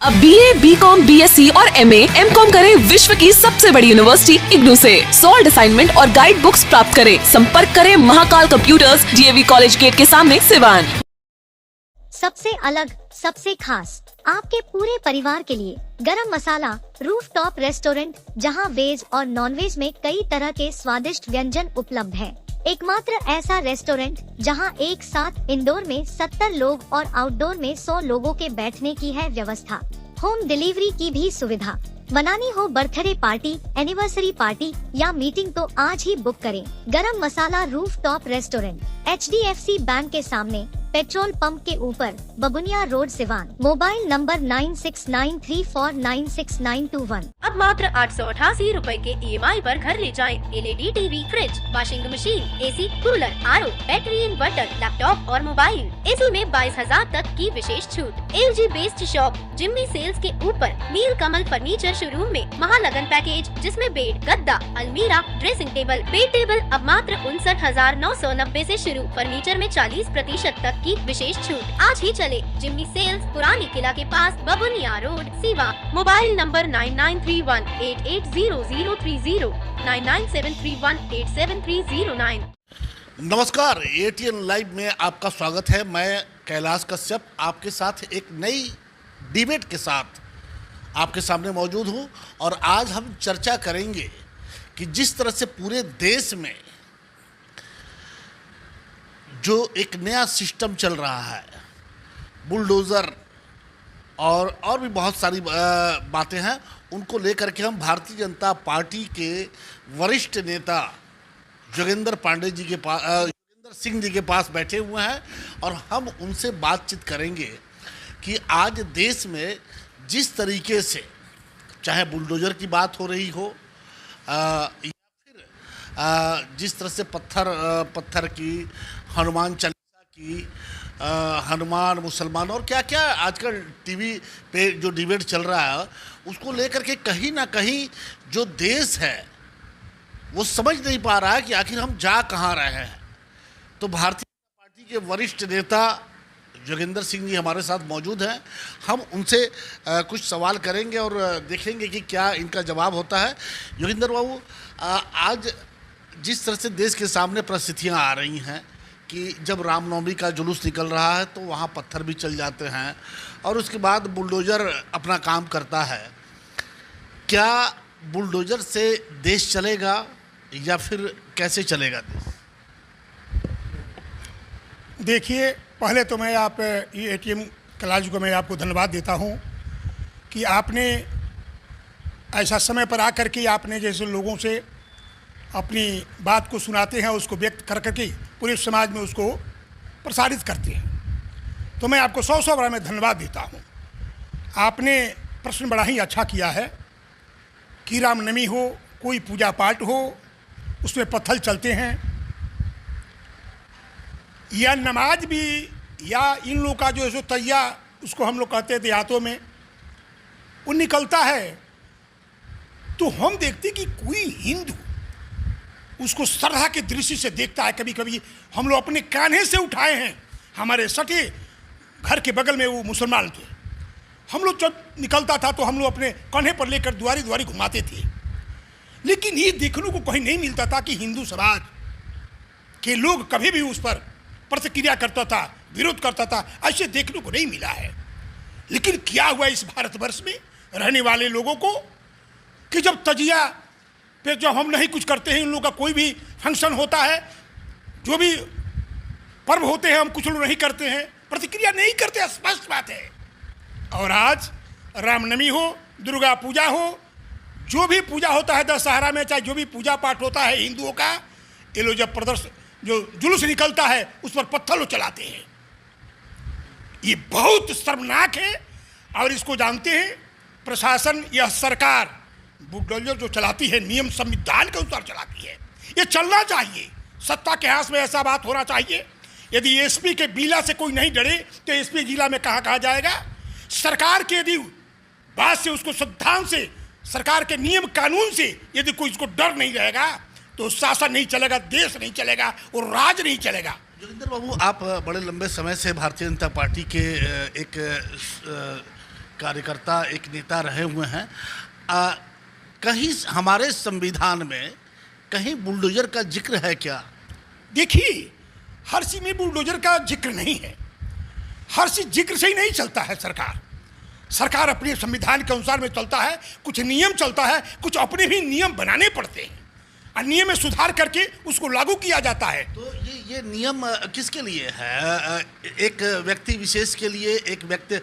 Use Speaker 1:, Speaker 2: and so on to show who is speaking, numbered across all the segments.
Speaker 1: अब BA, BCom, BSc और MA, MCom करें विश्व की सबसे बड़ी यूनिवर्सिटी इग्नू से। सॉल्ड असाइनमेंट और गाइड बुक्स प्राप्त करें। संपर्क करें Mahakal computers, DAV college gate के सामने, सिवान।
Speaker 2: सबसे अलग, सबसे खास, आपके पूरे परिवार के लिए गरम मसाला रूफटॉप रेस्टोरेंट, जहां वेज और नॉनवेज में कई तरह के स्वादिष्ट व्यंजन उपलब्ध हैं। एकमात्र ऐसा रेस्टोरेंट जहां एक साथ इंडोर में 70 लोग और आउटडोर में 100 लोगों के बैठने की है व्यवस्था। होम डिलीवरी की भी सुविधा। बनानी हो बर्थडे पार्टी, एनिवर्सरी पार्टी या मीटिंग तो आज ही बुक करें। गरम मसाला रूफटॉप रेस्टोरेंट, HDFC बैंक के सामने, पेट्रोल पंप के ऊपर, बबुनिया रोड, सिवान। Mobile number 9693496921।
Speaker 3: अब मात्र 888 रूपए के EMI पर घर ले जाएं। LED TV, fridge, washing machine, AC, cooler, RO, battery inverter, laptop और मोबाइल। AC में 22,000 तक की विशेष छूट। LG बेस्ड शॉप, जिम्नी सेल्स के ऊपर, नील कमल फर्नीचर शोरूम में महालगन पैकेज, जिसमें बेड, गद्दा, अलमीरा, ड्रेसिंग टेबल, बेड टेबल अब मात्र 59,990 से शुरू। फर्नीचर में 40% तक की विशेष छूट। आज ही चले जिम्नी सेल्स, पुरानी किला के पास, बबुनिया रोड, सीवा। Mobile number 9931880030, 9973187309।
Speaker 4: नमस्कार, ATN लाइव में आपका स्वागत है। मैं कैलाश कश्यप आपके साथ एक नई डिबेट के साथ आपके सामने मौजूद हूं और आज हम चर्चा करेंगे कि जिस तरह से पूरे देश में जो एक नया सिस्टम चल रहा है, बुलडोज़र और भी बहुत सारी बातें हैं, उनको लेकर के हम भारतीय जनता पार्टी के वरिष्ठ नेता जोगेंद्र सिंह जी के पास बैठे हुए हैं और हम उनसे बातचीत करेंगे कि आज देश में जिस तरीके से चाहे बुलडोज़र की बात हो रही हो या फिर जिस तरह से पत्थर की, हनुमान चालीसा की, हनुमान, मुसलमान और क्या क्या आजकल टीवी पे जो डिबेट चल रहा है, उसको लेकर के कहीं ना कहीं जो देश है वो समझ नहीं पा रहा है कि आखिर हम जा कहाँ रहे हैं। तो भारतीय जनता पार्टी के वरिष्ठ नेता जोगेंद्र सिंह जी हमारे साथ मौजूद हैं। हम उनसे कुछ सवाल करेंगे और देखेंगे कि क्या इनका जवाब होता है। जोगेंद्र बाबू, आज जिस तरह से देश के सामने परिस्थितियाँ आ रही हैं कि जब रामनवमी का जुलूस निकल रहा है तो वहाँ पत्थर भी चल जाते हैं और उसके बाद बुलडोज़र अपना काम करता है। क्या बुलडोज़र से देश चलेगा या फिर कैसे चलेगा देश?
Speaker 5: देखिए, पहले तो मैं ये ATN कैलाश को मैं आपको धन्यवाद देता हूँ कि आपने ऐसा समय पर आकर के आपने जैसे लोगों से अपनी बात को सुनाते हैं, उसको व्यक्त कर करके पूरे समाज में उसको प्रसारित करते हैं, तो मैं आपको सौ बार में धन्यवाद देता हूँ। आपने प्रश्न बड़ा ही अच्छा किया है कि रामनवमी हो, कोई पूजा पाठ हो, उसमें पत्थर चलते हैं या नमाज भी, या इन लोगों का जो है तैया, उसको हम लोग कहते हैं देहातों में, वो निकलता है, तो हम देखते कि कोई हिंदू उसको श्रद्धा के दृष्टि से देखता है। कभी कभी हम लोग अपने कान्हे से उठाए हैं, हमारे सटे घर के बगल में वो मुसलमान थे, हम लोग जब निकलता था तो हम लोग अपने कान्हे पर लेकर द्वारी द्वारी घुमाते थे। लेकिन ये देखने को कहीं नहीं मिलता था कि हिंदू समाज के लोग कभी भी उस पर प्रतिक्रिया करता था, विरोध करता था, ऐसे देखने को नहीं मिला है। लेकिन क्या हुआ इस भारतवर्ष में रहने वाले लोगों को कि जब तजिया पे जब हम नहीं कुछ करते हैं, इन लोगों का कोई भी फंक्शन होता है, जो भी पर्व होते हैं, हम कुछ लोग नहीं करते हैं, प्रतिक्रिया नहीं करते, स्पष्ट बात है। और आज रामनवमी हो, दुर्गा पूजा हो, जो भी पूजा होता है दशहरा में, चाहे जो भी पूजा पाठ होता है हिंदुओं का, ये लोग जब जो जुलूस निकलता है उस पर पत्थर लोग चलाते हैं। ये बहुत शर्मनाक है और इसको जानते हैं प्रशासन या सरकार। बुलडोज़र जो चलाती है नियम संविधान के अनुसार चलाती है, ये चलना चाहिए। सत्ता के हाथ में ऐसा बात होना चाहिए। यदि SP के बीला से कोई नहीं डरे तो SP जिला में कहा जाएगा। सरकार के यदि बात से, उसको सिद्धांत से, सरकार के नियम कानून से यदि कोई इसको डर नहीं रहेगा तो शासन नहीं चलेगा, देश नहीं चलेगा और राज नहीं चलेगा।
Speaker 4: जोगिंदर बाबू, आप बड़े लंबे समय से भारतीय जनता पार्टी के एक कार्यकर्ता, एक नेता रहे हुए हैं। कहीं हमारे संविधान में कहीं बुलडोजर का जिक्र है क्या?
Speaker 5: देखिए, हर चीज में बुलडोजर का जिक्र नहीं है। हर चीज जिक्र से ही नहीं चलता है। सरकार अपने संविधान के अनुसार में चलता है, कुछ नियम चलता है, कुछ अपने भी नियम बनाने पड़ते हैं और नियम में सुधार करके उसको लागू किया जाता है।
Speaker 4: तो ये नियम किसके लिए है? एक व्यक्ति विशेष के लिए, एक व्यक्ति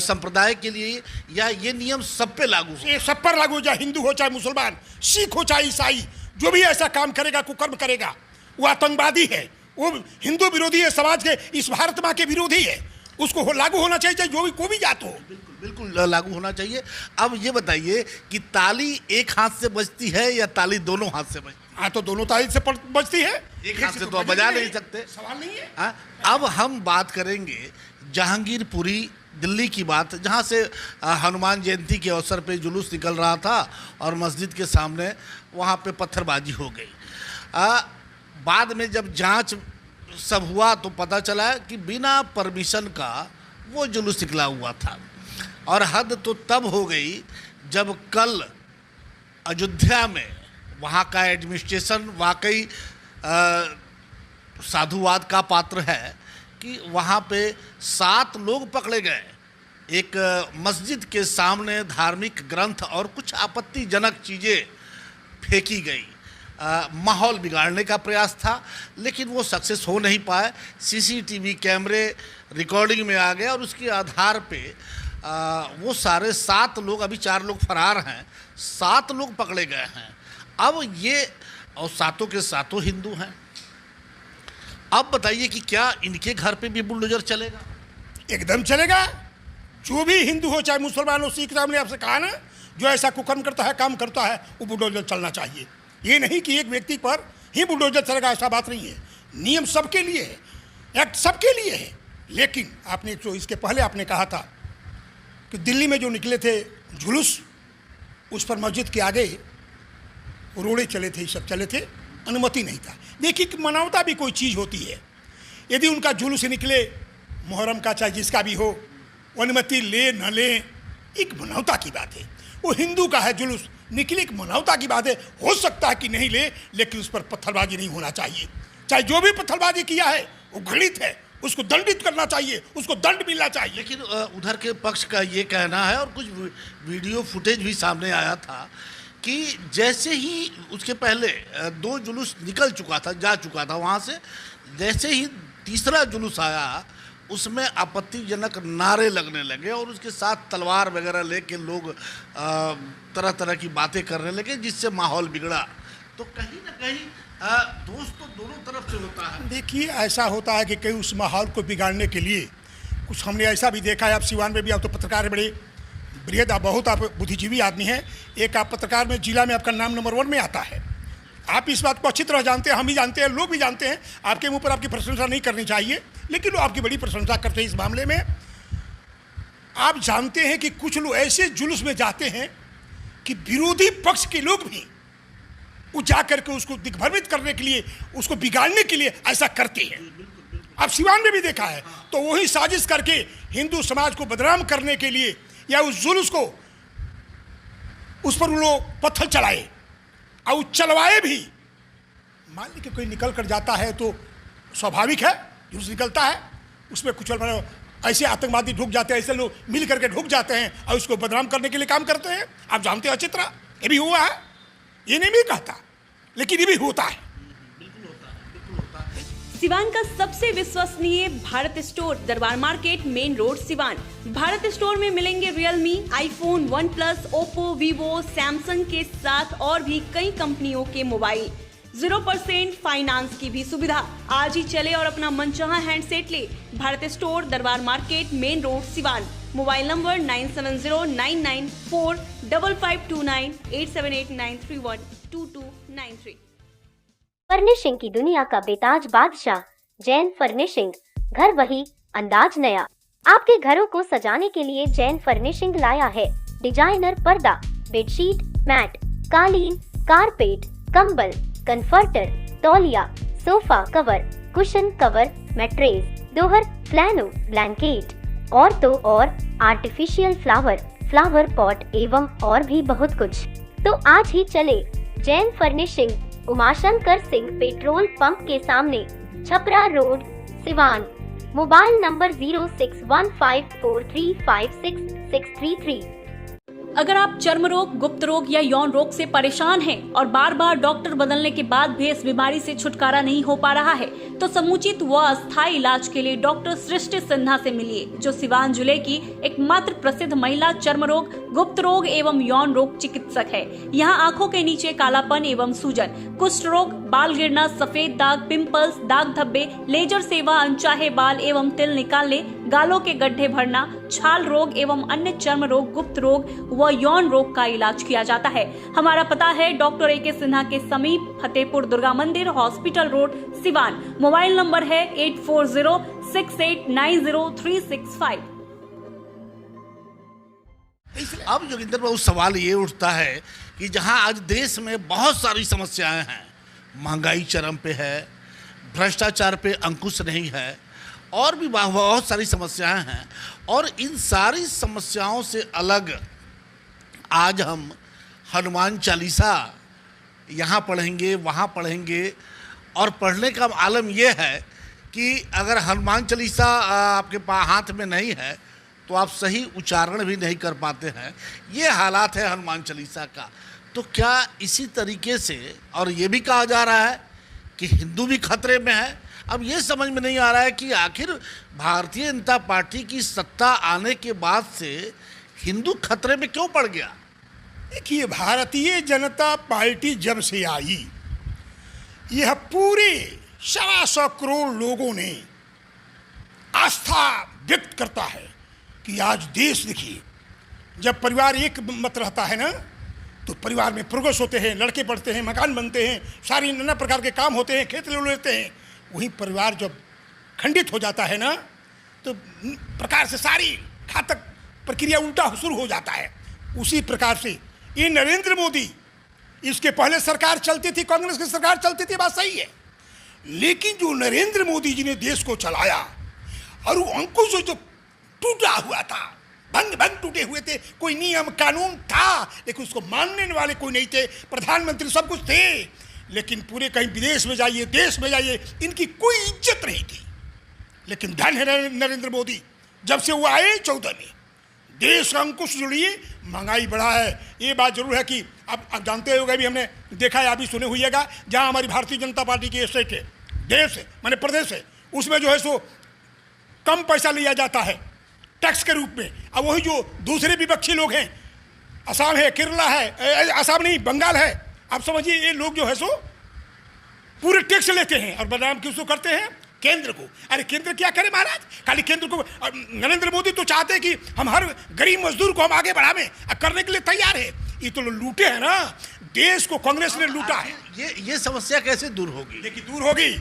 Speaker 4: संप्रदाय के लिए, या ये नियम सब पे लागू हो?
Speaker 5: ये सब पर लागू, चाहे हिंदू हो, चाहे मुसलमान, सिख हो, चाहे ईसाई, जो भी ऐसा काम करेगा, कुकर्म करेगा, वो आतंकवादी है, वो हिंदू विरोधी है, समाज के, इस भारत माँ के विरोधी है। उसको लागू होना चाहिए, चाहे जो भी कोई भी जात हो।
Speaker 4: बिल्कुल लागू होना चाहिए। अब ये बताइए कि ताली एक हाथ से बजती है या ताली दोनों हाथ से बजती है?
Speaker 5: हाँ, तो दोनों ताली से बजती है,
Speaker 4: एक हाथ से तो बजा नहीं सकते।
Speaker 5: सवाल नहीं है।
Speaker 4: हाँ, अब हम बात करेंगे जहांगीरपुरी दिल्ली की बात, जहाँ से हनुमान जयंती के अवसर पे जुलूस निकल रहा था और मस्जिद के सामने वहाँ पे पत्थरबाजी हो गई। बाद में जब जांच सब हुआ तो पता चला कि बिना परमिशन का वो जुलूस निकला हुआ था। और हद तो तब हो गई जब कल अयोध्या में वहाँ का एडमिनिस्ट्रेशन वाकई साधुवाद का पात्र है कि वहाँ पे 7 लोग पकड़े गए। एक मस्जिद के सामने धार्मिक ग्रंथ और कुछ आपत्तिजनक चीज़ें फेंकी गई। माहौल बिगाड़ने का प्रयास था, लेकिन वो सक्सेस हो नहीं पाए। सीसीटीवी कैमरे रिकॉर्डिंग में आ गए और उसके आधार पे वो सारे 7 लोग, अभी 4 लोग फरार हैं, 7 लोग पकड़े गए हैं। अब ये, और 7 के 7 हिंदू हैं। अब बताइए कि क्या इनके घर पे भी बुलडोजर चलेगा?
Speaker 5: एकदम चलेगा। जो भी हिंदू हो, चाहे मुसलमान हो, सिख, हमने आपसे कहा ना, जो ऐसा कुकर्म करता है, काम करता है, वो बुलडोजर चलना चाहिए। ये नहीं कि एक व्यक्ति पर ही बुलडोजर चलेगा, ऐसा बात नहीं है। नियम सबके लिए है, एक्ट सबके लिए है। लेकिन आपने जो इसके पहले आपने कहा था कि दिल्ली में जो निकले थे जुलूस, उस पर मस्जिद के आगे रोड़े चले थे, सब चले थे, अनुमति नहीं था। देखिए कि मानवता भी कोई चीज़ होती है। यदि उनका जुलूस निकले, मुहर्रम का चाहे जिसका भी हो, अनुमति ले न ले, एक मानवता की बात है। वो हिंदू का है जुलूस, निकले, एक मानवता की बात है। हो सकता है कि नहीं ले, लेकिन उस पर पत्थरबाजी नहीं होना चाहिए। चाहे जो भी पत्थरबाजी किया है वो घृणित है, उसको दंडित करना चाहिए, उसको दंड मिलना चाहिए।
Speaker 4: लेकिन उधर के पक्ष का ये कहना है, और कुछ वीडियो फुटेज भी सामने आया था कि जैसे ही उसके पहले 2 जुलूस निकल चुका था, जा चुका था वहाँ से, जैसे ही तीसरा जुलूस आया, उसमें आपत्तिजनक नारे लगने लगे और उसके साथ तलवार वगैरह लेके लोग तरह तरह की बातें करने लगे, जिससे माहौल बिगड़ा। तो कहीं ना कहीं दोस्त तो दोनों तरफ से होता है।
Speaker 5: देखिए, ऐसा होता है कि कहीं उस माहौल को बिगाड़ने के लिए कुछ हमने ऐसा भी देखा है। आप सिवान में भी, आप तो पत्रकार है, बड़े बृहद, आप बहुत, आप बुद्धिजीवी आदमी हैं। एक आप पत्रकार में जिला में आपका नाम नंबर 1 में आता है। आप इस बात को अच्छी तरह जानते हैं, हम भी जानते हैं, लोग भी जानते हैं। आपके मुंह पर आपकी प्रशंसा नहीं करनी चाहिए, लेकिन लोग आपकी बड़ी प्रशंसा करते हैं इस मामले में। आप जानते हैं कि कुछ लोग ऐसे जुलूस में जाते हैं कि विरोधी पक्ष के लोग भी वो जा करके उसको दिग्भ्रमित करने के लिए, उसको बिगाड़ने के लिए ऐसा करते हैं। आप सिवान में भी देखा है। तो वही साजिश करके हिंदू समाज को बदनाम करने के लिए, या उस जुलूस को, उस पर वो लोग पत्थर चलाए और चलवाए भी। मान लीजिए कोई निकल कर जाता है तो स्वाभाविक है, जुलूस निकलता है, उसमें कुछ ऐसे आतंकवादी ढुक जाते हैं, ऐसे लोग मिल करके ढुक जाते हैं और उसको बदनाम करने के लिए काम करते हैं। आप जानते हैं अच्छी तरह, ये भी हुआ है, ये नहीं भी कहता, लेकिन ये भी होता है।
Speaker 6: सिवान का सबसे विश्वसनीय भारत स्टोर, दरबार market, main road, Siwan. Bharat store में मिलेंगे Realme, iPhone, OnePlus, Oppo, Vivo, Samsung के साथ और भी कई कंपनियों के मोबाइल। 0% फाइनेंस की भी सुविधा। आज ही चले और अपना मनचाहा हैंडसेट ले। भारत स्टोर, दरबार market, main road, Siwan. Mobile number 9709945529 8789312293।
Speaker 2: Furnishing की दुनिया का बेताज बादशाह जैन फर्निशिंग, घर वही अंदाज नया। आपके घरों को सजाने के लिए जैन फर्निशिंग लाया है डिजाइनर पर्दा, बेडशीट, मैट, कालीन, कारपेट, कंबल, कंफर्टर, तौलिया, sofa cover, cushion cover, mattress, दोहर, फ्लैनो, ब्लैंकेट,
Speaker 7: और तो और आर्टिफिशियल फ्लावर पॉट एवं और भी बहुत कुछ। तो आज ही चले Jain furnishing, Umashankar Singh petrol pump के सामने, Chhapra road, Siwan. Mobile number 061543566333।
Speaker 6: अगर आप चर्म रोग, गुप्त रोग या यौन रोग से परेशान हैं और बार बार डॉक्टर बदलने के बाद भी इस बीमारी से छुटकारा नहीं हो पा रहा है, तो समुचित व अस्थायी इलाज के लिए डॉक्टर सृष्टि सिन्हा से मिलिए, जो सिवान जिले की एकमात्र प्रसिद्ध महिला चर्म रोग, गुप्त रोग एवं यौन रोग चिकित्सक है। यहाँ आंखों के नीचे कालापन एवं सूजन, कुष्ठ रोग, बाल गिरना, सफेद दाग, पिंपल्स, दाग धब्बे, लेजर सेवा, अनचाहे बाल एवं तिल निकालने, गालों के गड्ढे भरना, छाल रोग एवं अन्य चर्म रोग, गुप्त रोग व यौन रोग का इलाज किया जाता है। हमारा पता है डॉक्टर ए.के. सिन्हा के समीप, फतेहपुर दुर्गा मंदिर, hospital road, Siwan. Mobile number है 8406890365।
Speaker 4: अब जोगिंदर बाबू सवाल ये उठता है कि जहां आज देश में बहुत सारी समस्याएं हैं, महंगाई चरम पे है, भ्रष्टाचार पे अंकुश नहीं है, और भी बहुत सारी समस्याएं हैं, और इन सारी समस्याओं से अलग आज हम हनुमान चालीसा यहाँ पढ़ेंगे, वहाँ पढ़ेंगे, और पढ़ने का आलम यह है कि अगर हनुमान चालीसा आपके हाथ में नहीं है तो आप सही उच्चारण भी नहीं कर पाते हैं। ये हालात है हनुमान चालीसा का। तो क्या इसी तरीके से, और ये भी कहा जा रहा है कि हिंदू भी खतरे में है। अब ये समझ में नहीं आ रहा है कि आखिर भारतीय जनता पार्टी की सत्ता आने के बाद से हिंदू खतरे में क्यों पड़ गया।
Speaker 5: देखिए, भारतीय जनता पार्टी जब से आई, यह पूरे 125 करोड़ लोगों ने आस्था व्यक्त करता है कि आज देश, देखिए, जब परिवार एक मत रहता है ना, तो परिवार में प्रोग्रेस होते हैं, लड़के पढ़ते हैं, मकान बनते हैं, सारी नाना प्रकार के काम होते हैं, खेत ले लेते हैं। वही परिवार जब खंडित हो जाता है ना, तो प्रकार से सारी घातक प्रक्रिया उल्टा शुरू हो जाता है। उसी प्रकार से ये नरेंद्र मोदी, इसके पहले सरकार चलती थी, कांग्रेस की सरकार चलती थी, बात सही है, लेकिन जो नरेंद्र मोदी जी ने देश को चलाया, और वो अंकुश जो टूटा हुआ था, भंग टूटे हुए थे, कोई नियम कानून था लेकिन उसको मानने वाले कोई नहीं थे, प्रधानमंत्री सब कुछ थे, लेकिन पूरे कहीं विदेश में जाइए, देश में जाइए, इनकी कोई इज्जत नहीं थी। लेकिन धन है नरेंद्र मोदी, जब से वो आए 14 में, देश का अंकुश जुड़िए, महंगाई बढ़ा है। ये बात जरूर है कि अब जानते होंगे, भी हमने देखा है, अभी सुने हुईएगा, जहाँ हमारी भारतीय जनता पार्टी की स्टेट है, देश है, माने प्रदेश है, उसमें जो है सो कम पैसा लिया जाता है टैक्स के रूप में। अब वही जो दूसरे विपक्षी लोग हैं, असम है, केरला है, असम नहीं, बंगाल है, आप समझिए, ये लोग जो है सो पूरे टैक्स लेते हैं और बदनाम किसको करते हैं, केंद्र को। अरे केंद्र क्या करे महाराज, खाली केंद्र को। नरेंद्र मोदी तो चाहते हैं कि हम हर गरीब मजदूर को हम आगे बढ़ावें, करने के लिए तैयार है। ये तो लूटे हैं ना, देश को कांग्रेस ने लूटा है।
Speaker 4: ये समस्या कैसे दूर होगी?
Speaker 5: देखिए, दूर होगी,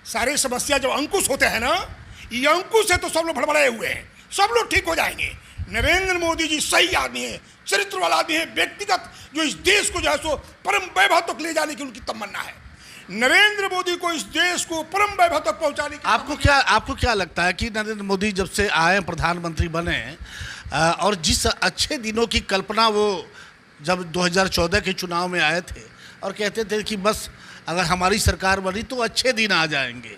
Speaker 5: सारी समस्या जब अंकुश होते हैं ना, ये अंकुश है तो सब लोग भड़बड़ाए हुए हैं, सब लोग ठीक हो जाएंगे। नरेंद्र मोदी जी सही आदमी है, चरित्र वाला आदमी है, व्यक्तिगत जो इस देश को जो है सो परम वैभव तक ले जाने की उनकी तमन्ना है। नरेंद्र मोदी को इस देश को परम वैभव तक पहुंचाने की
Speaker 4: आपको क्या लगता है कि नरेंद्र मोदी जब से आए, प्रधानमंत्री बने, और जिस अच्छे दिनों की कल्पना वो जब 2014 के चुनाव में आए थे और कहते थे कि बस अगर हमारी सरकार बनी तो अच्छे दिन आ जाएंगे,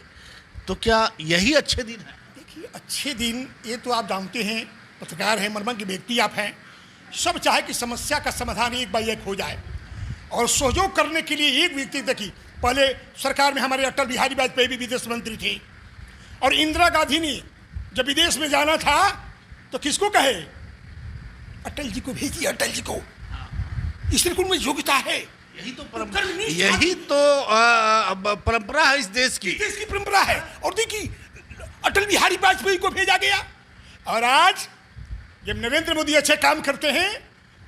Speaker 4: तो क्या यही अच्छे दिन है?
Speaker 5: देखिए, अच्छे दिन, ये तो आप जानते हैं, पत्रकार हैं, मर्मज्ञ व्यक्ति आप हैं, सब चाहे कि समस्या का समाधान एक बार एक हो जाए, और सहयोग करने के लिए एक व्यक्ति। देखिए, पहले सरकार में हमारे अटल बिहारी वाजपेयी भी विदेश मंत्री थे, और इंदिरा गांधी ने जब विदेश में जाना था तो किसको कहे, अटल जी को भेजिए, अटल जी को, इसलिए उनमें योग्यता है। यही तो परंपरा है इस देश की परंपरा है। और देखिए, अटल बिहारी वाजपेयी को भेजा गया, और आज जब नरेंद्र मोदी अच्छे काम करते हैं,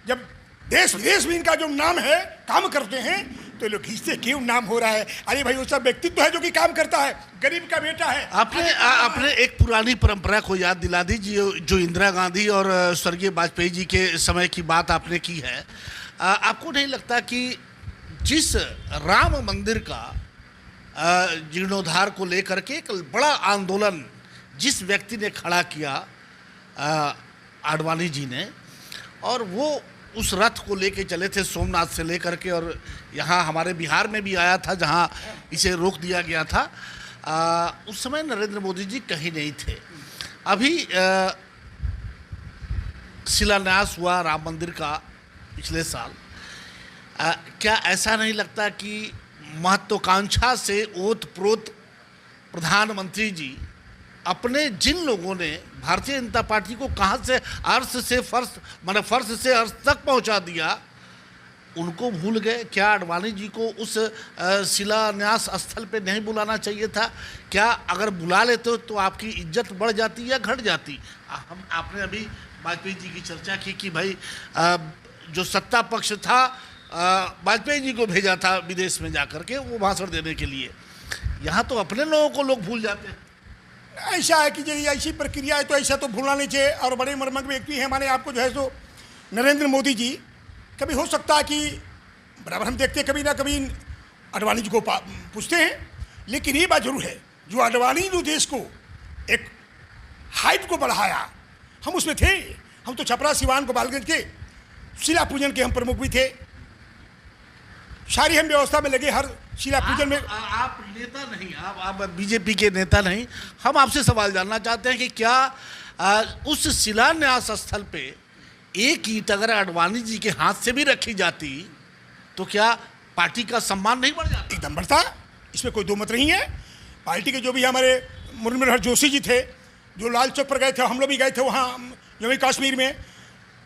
Speaker 5: जब देश विदेश में इनका जो नाम है, काम करते हैं, तो लोग खींचते क्यों नाम हो रहा है। अरे भाई, वो सब व्यक्तित्व है जो कि काम करता है, गरीब का बेटा है।
Speaker 4: आपने एक पुरानी परंपरा को याद दिला दी, जो इंदिरा गांधी और स्वर्गीय वाजपेयी जी के समय की बात आपने की है। आपको नहीं लगता कि जिस राम मंदिर का जीर्णोद्धार को लेकर के एक बड़ा आंदोलन जिस व्यक्ति ने खड़ा किया, आडवाणी जी ने, और वो उस रथ को लेके चले थे सोमनाथ से लेकर के, और यहाँ हमारे बिहार में भी आया था जहाँ इसे रोक दिया गया था। उस समय नरेंद्र मोदी जी कहीं नहीं थे। अभी शिलान्यास हुआ राम मंदिर का पिछले साल। क्या ऐसा नहीं लगता कि महत्वाकांक्षा से ओतप्रोत प्रधानमंत्री जी अपने जिन लोगों ने भारतीय जनता पार्टी को कहाँ से अर्श से फर्श, मतलब फर्श से अर्श तक पहुँचा दिया, उनको भूल गए? क्या आडवाणी जी को उस शिलान्यास स्थल पे नहीं बुलाना चाहिए था? क्या अगर बुला लेते तो आपकी इज्जत बढ़ जाती या घट जाती? आपने अभी वाजपेयी जी की चर्चा की कि भाई जो सत्ता पक्ष था वाजपेयी जी को भेजा था विदेश में जाकर के वो भाषण देने के लिए। यहाँ तो अपने लोगों को लोग भूल जाते हैं।
Speaker 5: ऐसा है कि यदि ऐसी प्रक्रिया है तो ऐसा तो भूलना नहीं चाहिए। और बड़े मर्मज्ञ व्यक्ति हैं हमारे, आपको जो है सो नरेंद्र मोदी जी, कभी हो सकता है कि बराबर हम देखते कभी ना कभी आडवाणी जी को पूछते हैं, लेकिन ये बात जरूर है जो आडवाणी जो देश को एक हाइट को बढ़ाया, हम उसमें थे। हम तो छपरा, सिवान, गोपालगंज के शिला पूजन के हम प्रमुख भी थे। सारी हम व्यवस्था में लगे हर शिला पूजन में।
Speaker 4: आप नेता नहीं, आप बीजेपी के नेता नहीं। हम आपसे सवाल जानना चाहते हैं कि क्या उस शिलान्यास स्थल पे एक ईंट अगर आडवाणी जी के हाथ से भी रखी जाती तो क्या पार्टी का सम्मान नहीं बढ़ जाता?
Speaker 5: एकदम बढ़ता, इसमें कोई दो मत नहीं है। पार्टी के जो भी हमारे मुरलीधर जोशी जी थे, जो लाल चौक पर गए थे, हम लोग भी गए थे वहाँ जम्मू कश्मीर में।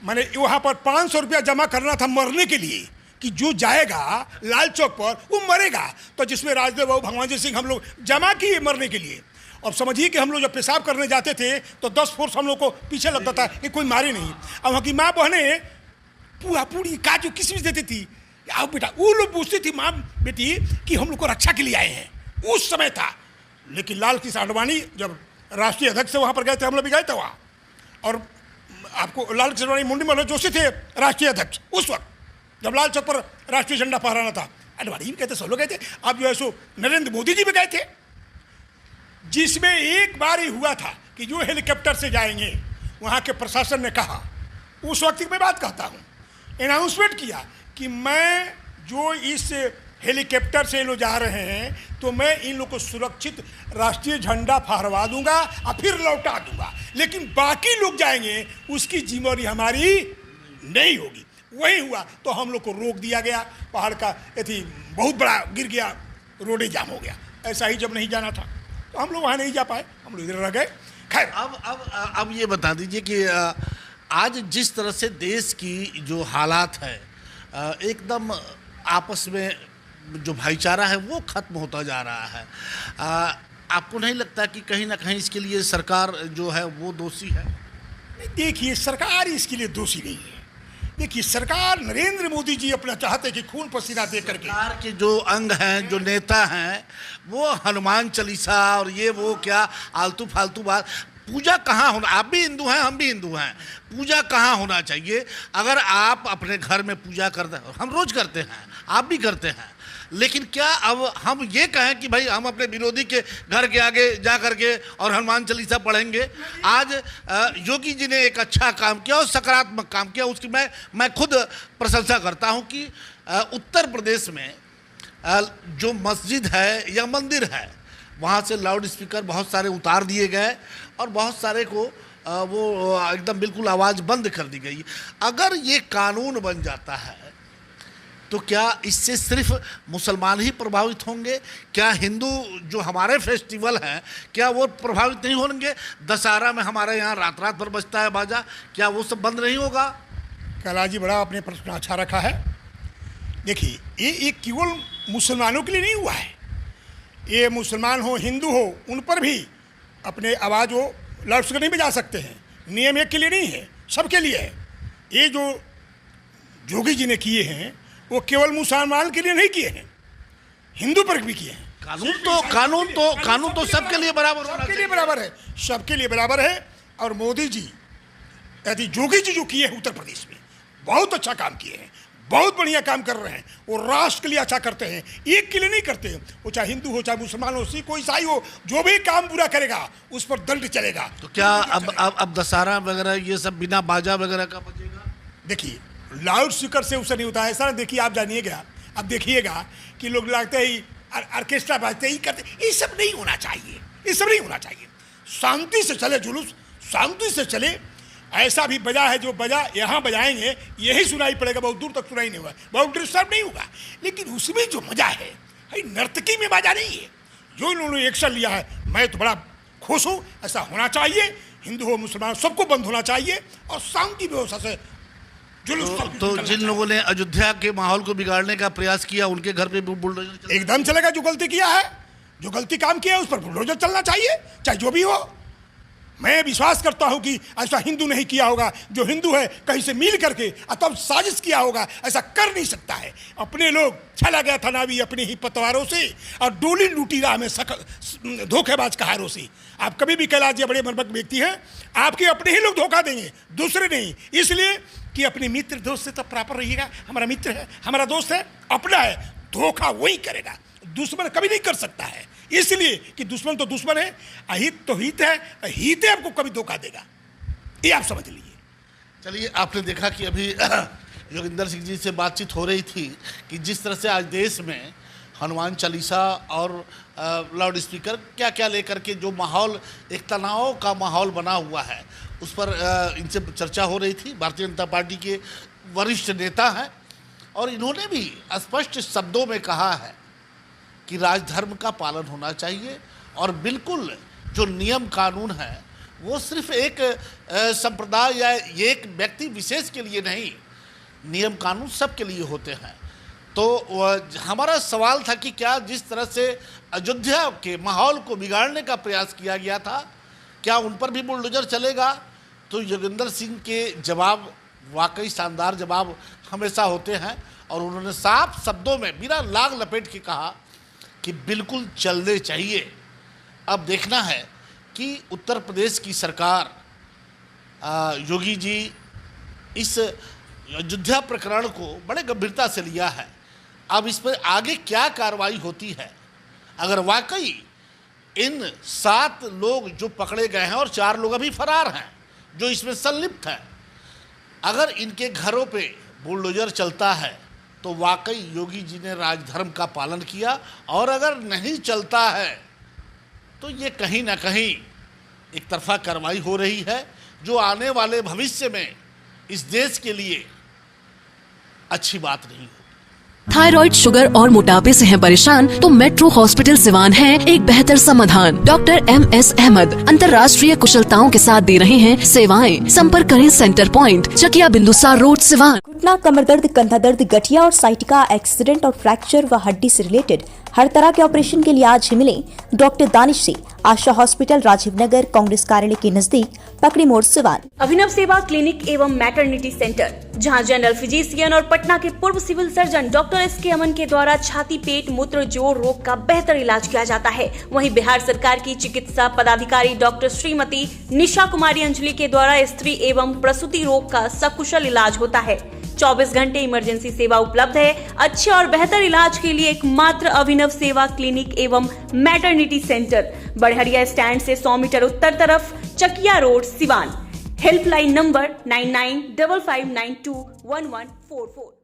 Speaker 5: मैंने वहाँ पर 500 रुपया जमा करना था मरने के लिए, कि जो जाएगा लाल चौक पर वो मरेगा। तो जिसमें राजदेव बाबू, भगवान जी सिंह हम लोग जमा किए मरने के लिए। और समझिए कि हम लोग जब पेशाब करने जाते थे तो 10 फोर्स हम लोग को पीछे लगता था कि कोई मारे नहीं। और वहाँ की माँ बहनें पूरा पूरी काजू किशमिश देती थी। आओ बेटा, वो लोग पूछती थी माँ बेटी कि हम लोग को रक्षा के लिए आए हैं, उस समय था। लेकिन लाल कृष्ण आडवाणी जब राष्ट्रीय अध्यक्ष से वहाँ पर गए थे, हम लोग भी गए थे वहाँ, और आपको लाल कृष्ण आडवाणी, मुरली मनोहर जोशी थे राष्ट्रीय अध्यक्ष उस वक्त जब लाल चौक पर राष्ट्रीय झंडा फहराना था। आडवाणी भी कहते, सब लोग गए थे। आप जो है सो नरेंद्र मोदी जी भी गए थे, जिसमें एक बार ही हुआ था कि जो हेलीकॉप्टर से जाएंगे, वहाँ के प्रशासन ने कहा, उस वक्त की मैं बात कहता हूँ, अनाउंसमेंट किया कि मैं जो इस हेलीकॉप्टर से लोग जा रहे हैं तो मैं इन लोग को सुरक्षित राष्ट्रीय झंडा फहरवा दूंगा और फिर लौटा दूंगा, लेकिन बाकी लोग जाएंगे उसकी जिम्मेदारी हमारी नहीं होगी। वही हुआ तो हम लोग को रोक दिया गया, पहाड़ का यदि बहुत बड़ा गिर गया, रोडें जाम हो गया। ऐसा ही जब नहीं जाना था तो हम लोग वहाँ नहीं जा पाए, हम लोग इधर रह गए। खैर
Speaker 4: अब ये बता दीजिए कि आज जिस तरह से देश की जो हालात है, एकदम आपस में जो भाईचारा है वो खत्म होता जा रहा है। आपको नहीं लगता कि कहीं ना कहीं इसके लिए सरकार जो है वो दोषी है?
Speaker 5: देखिए, सरकार इसके लिए दोषी नहीं है। देखिए, सरकार, नरेंद्र मोदी जी अपना चाहते कि खून पसीना दे करके
Speaker 4: सरकार के जो अंग हैं, जो नेता हैं, वो हनुमान चालीसा और ये वो क्या आलतू फालतू बात। पूजा कहाँ होना, आप भी हिंदू हैं, हम भी हिंदू हैं, पूजा कहाँ होना चाहिए? अगर आप अपने घर में पूजा करते हैं, हम रोज करते हैं, आप भी करते हैं, लेकिन क्या अब हम ये कहें कि भाई हम अपने विरोधी के घर के आगे जा करके और हनुमान चालीसा पढ़ेंगे? आज योगी जी ने एक अच्छा काम किया और सकारात्मक काम किया, उसकी मैं खुद प्रशंसा करता हूं कि उत्तर प्रदेश में जो मस्जिद है या मंदिर है, वहाँ से लाउड स्पीकर बहुत सारे उतार दिए गए और बहुत सारे को वो एकदम बिल्कुल आवाज़ बंद कर दी गई। अगर ये कानून बन जाता है तो क्या इससे सिर्फ मुसलमान ही प्रभावित होंगे? क्या हिंदू जो हमारे फेस्टिवल हैं क्या वो प्रभावित नहीं होंगे? दशहरा में हमारे यहाँ रात रात भर बजता है बाजा, क्या वो सब बंद नहीं होगा?
Speaker 5: कैलाश जी, बड़ा आपने प्रश्न अच्छा रखा है। देखिए, ये केवल मुसलमानों के लिए नहीं हुआ है, ये मुसलमान हो हिंदू हो उन पर भी अपने आवाज़ वो लाउड स्पीकर नहीं बजा सकते हैं। नियम एक के लिए नहीं है, सबके लिए है। ये जो जोगी जी ने किए हैं वो केवल मुसलमान के लिए नहीं किए हैं, हिंदू पर भी किए हैं।
Speaker 4: कानून तो सबके लिए बराबर होना चाहिए।
Speaker 5: सबके लिए बराबर है, सबके लिए बराबर है। और मोदी जी यदि जोगी जी जो किए हैं उत्तर प्रदेश में बहुत अच्छा काम किए हैं, बहुत बढ़िया काम कर रहे हैं। वो राष्ट्र के लिए अच्छा करते हैं, एक के लिए नहीं करते। वो चाहे हिंदू हो, चाहे मुसलमान हो, सिख हो, ईसाई हो, जो भी काम बुरा करेगा उस पर दंड चलेगा।
Speaker 4: तो क्या अब दशहरा वगैरह ये सब बिना बाजा वगैरह का बजेगा?
Speaker 5: देखिए, लाउड स्पीकर से उससे नहीं होता है ऐसा। देखिए, आप जानिएगा, अब देखिएगा कि लोग लगते ही ऑर्केस्ट्रा बाजते ही करते, ये सब नहीं होना चाहिए, ये सब नहीं होना चाहिए। शांति से चले जुलूस, शांति से चले। ऐसा भी बजा है जो बजा यहाँ बजाएंगे यही सुनाई पड़ेगा, बहुत दूर तक सुनाई नहीं होगा, बहुत डिस्टर्ब नहीं होगा। लेकिन उसमें जो मजा है नर्तकी में मजा नहीं है। जो इन्होंने एक्शन लिया है, मैं तो बड़ा खुश हूँ। ऐसा होना चाहिए, हिंदू हो मुसलमान सबको बंद होना चाहिए और शांति व्यवस्था से जुलूस।
Speaker 4: तो जिन लोगों ने अयोध्या के माहौल को बिगाड़ने का प्रयास किया उनके घर पे बुलडोजर
Speaker 5: एकदम चलेगा। जो गलती किया है, जो गलती काम किया है उस पर बुलडोजर चलना चाहिए, चाहे जो भी हो। मैं विश्वास करता हूं कि ऐसा हिंदू नहीं किया होगा। जो हिंदू है कहीं से मिल करके तब साजिश किया होगा, ऐसा कर नहीं सकता है। अपने लोग चला गया था नावी अपने ही पतवारों से और डोली लूटी राह में धोखेबाज कहारों से। आप कभी भी कैलाश जी बड़े मर्मक व्यक्ति हैं, आपके अपने ही लोग धोखा देंगे, दूसरे नहीं। इसलिए कि अपने मित्र दोस्त से तो प्रॉपर रहिएगा। हमारा मित्र है, हमारा दोस्त है, अपना है, धोखा वही करेगा, दुश्मन कभी नहीं कर सकता है। इसलिए कि दुश्मन तो दुश्मन है, अहित तो हित है, हित है आपको कभी धोखा देगा, ये आप समझ लीजिए।
Speaker 4: चलिए, आपने देखा कि अभी योगिंदर सिंह जी से बातचीत हो रही थी कि जिस तरह से आज देश में हनुमान चालीसा और लाउड स्पीकर क्या क्या लेकर के जो माहौल, एक तनाव का माहौल बना हुआ है, उस पर इनसे चर्चा हो रही थी। भारतीय जनता पार्टी के वरिष्ठ नेता हैं और इन्होंने भी स्पष्ट शब्दों में कहा है कि राजधर्म का पालन होना चाहिए और बिल्कुल जो नियम कानून है वो सिर्फ एक संप्रदाय या एक व्यक्ति विशेष के लिए नहीं, नियम कानून सबके लिए होते हैं। तो हमारा सवाल था कि क्या जिस तरह से अयोध्या के माहौल को बिगाड़ने का प्रयास किया गया था, क्या उन पर भी बुलडोजर चलेगा? तो योगिंदर सिंह के जवाब वाकई शानदार जवाब हमेशा होते हैं और उन्होंने साफ शब्दों में बिना लाग लपेट के कहा कि बिल्कुल चलने चाहिए। अब देखना है कि उत्तर प्रदेश की सरकार, योगी जी इस अयोध्या प्रकरण को बड़े गंभीरता से लिया है। अब इस पर आगे क्या कार्रवाई होती है। अगर वाकई इन 7 लोग जो पकड़े गए हैं और 4 लोग अभी फरार हैं जो इसमें संलिप्त हैं, अगर इनके घरों पे बुलडोजर चलता है तो वाकई योगी जी ने राजधर्म का पालन किया। और अगर नहीं चलता है तो ये कहीं ना कहीं एक तरफा कार्रवाई हो रही है जो आने वाले भविष्य में इस देश के लिए अच्छी बात नहीं होगी।
Speaker 1: थायराइड, शुगर और मोटापे से हैं परेशान तो मेट्रो हॉस्पिटल सिवान है एक बेहतर समाधान। डॉक्टर MS अहमद अंतर्राष्ट्रीय कुशलताओं के साथ दे रहे हैं सेवाएं। संपर्क करें centre point, Chakia Bindusar road, Siwan.
Speaker 8: घुटना, कमर दर्द, कंधा दर्द, गठिया और साइटिका, एक्सीडेंट और फ्रैक्चर व हड्डी से रिलेटेड हर तरह के ऑपरेशन के लिए आज ही मिले डॉक्टर दानिश से। आशा हॉस्पिटल, राजीव नगर, कांग्रेस कार्यालय के नजदीक, पकड़ी मोड़, सिवान।
Speaker 6: अभिनव सेवा क्लिनिक एवं मैटरनिटी सेंटर, जहां जनरल फिजिशियन और पटना के पूर्व सिविल सर्जन डॉक्टर SK अमन के द्वारा छाती, पेट, मूत्र, जोड़ रोग का बेहतर इलाज किया जाता है। वहीं बिहार सरकार की चिकित्सा पदाधिकारी डॉक्टर श्रीमती निशा कुमारी अंजलि के द्वारा स्त्री एवं प्रसूति रोग का सकुशल इलाज होता है। 24 घंटे इमरजेंसी सेवा उपलब्ध है। अच्छे और बेहतर इलाज के लिए एकमात्र अभिनव सेवा क्लिनिक एवं मैटरनिटी सेंटर, बड़हरिया स्टैंड से 100 मीटर उत्तर तरफ, Chakia road, Siwan. Helpline number 9955921144।